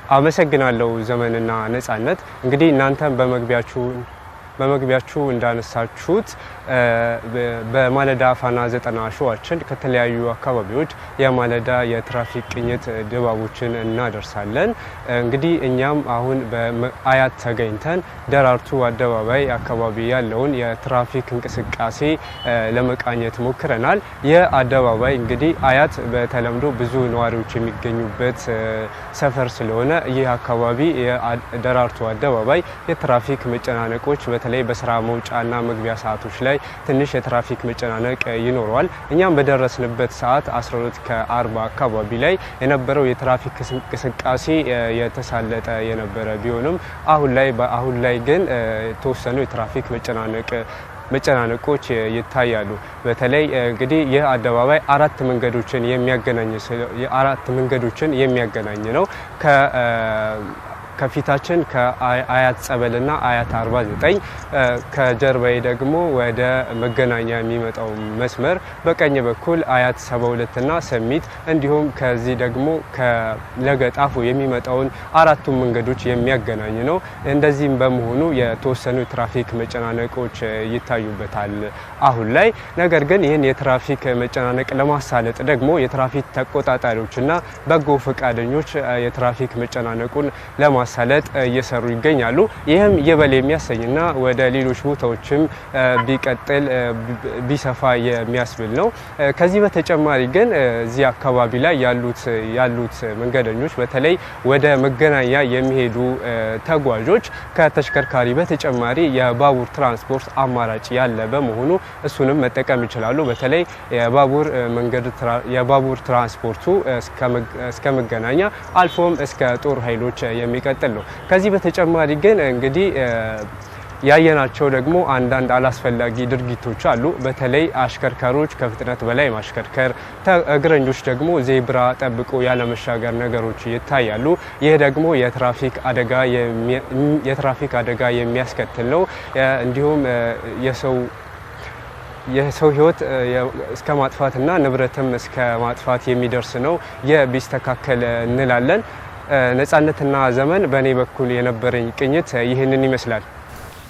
አመሰግናለሁ ዘመንና ነጻነት። እንግዲህ እናንተም በመግቢያችሁ እንዳነሳችሁት በማለዳ ፋና 90 ሾዋችን ከተለያዩ አካባቢዎች የማለዳ የትራፊክ ቅኝት ድባቦችን እናደርሳለን። እንግዲህ እኛም አሁን በአያት ተገኝተን ደራርቱ አደባባይ አካባቢ ያለውን የትራፊክ እንቅስቃሴ ለመቃኘት ሞክረናል። የአደባባይ እንግዲህ አያት በተለምዶ ብዙ ነዋሪዎች የሚገኙበት ሰፈር ስለሆነ ይህ አካባቢ የደራርቱ አደባባይ የትራፊክ መጨናነቆች በተለይ በስራ መውጫና መግቢያ ሰዓቶች ላይ ትንሽ የትራፊክ መጨናነቅ ይኖረዋል። እኛም በደረስንበት ሰዓት 12:40 አካባቢ ላይ የነበረው የትራፊክ እንቅስቃሴ የተሳለጠ የነበረ ቢሆንም አሁን ላይ ግን የተወሰኑ የትራፊክ መጨናነቆች ይታያሉ። በተለይ እንግዲህ ይህ አደባባይ አራት መንገዶችን የሚያገናኝ ነው። ከፊታችን ከአያት ጸበልና አያት 49 ከጀርባዬ ደግሞ ወደ መገናኛ የሚመጣው መስመር በቀኝ በኩል አያት 72 እና ሰሚት እንዲሁም ከዚህ ደግሞ ከለገጣፎ የሚመጣውን አራቱም መንገዶች የሚያገናኝ ነው። እንደዚህም በመሆኑ የተወሰኑ የትራፊክ መጨናነቆች ይታዩበታል አሁን ላይ። ነገር ግን ይህን የትራፊክ መጨናነቅ ለማሳለጥ ደግሞ የትራፊክ ተቆጣጣሪዎችና በጎ ፈቃደኞች የትራፊክ መጨናነቁን ለማሳለጥ እየሰሩ ይገኛሉ። ይህም ይበል የሚያሰኝና ወደ ሌሎች ቦታዎችም ቢቀጥል ቢሰፋ የሚያስብል ነው። ከዚህ በተጨማሪ ግን እዚህ አካባቢ ላይ ያሉት መንገደኞች በተለይ ወደ መገናኛ የሚሄዱ ተጓዦች ከተሽከርካሪ በተጨማሪ የባቡር ትራንስፖርት አማራጭ ያለ በመሆኑ እሱንም መጠቀም ይችላሉ። በተለይ የባቡር ትራንስፖርቱ እስከ መገናኛ አልፎም እስከ ጦር ኃይሎች የሚቀጥል ነው። ከዚህ በተጨማሪ ግን እንግዲህ ያየናቸው ደግሞ አንዳንድ አላስፈላጊ ድርጊቶች አሉ። በተለይ አሽከርካሪዎች ከፍጥነት በላይ ማሽከርከር፣ እግረኞች ደግሞ ዜብራ ጠብቆ ያለመሻገር ነገሮች ይታያሉ። ይህ ደግሞ የትራፊክ አደጋ የሚያስከትል ነው። እንዲሁም የሰው ሕይወት እስከ ማጥፋትና ንብረትም እስከ ማጥፋት የሚደርስ ነው። ቢስተካከል እንላለን። ነጻነትና ዘመን በእኔ በኩል የነበረኝ ቅኝት ይህንን ይመስላል።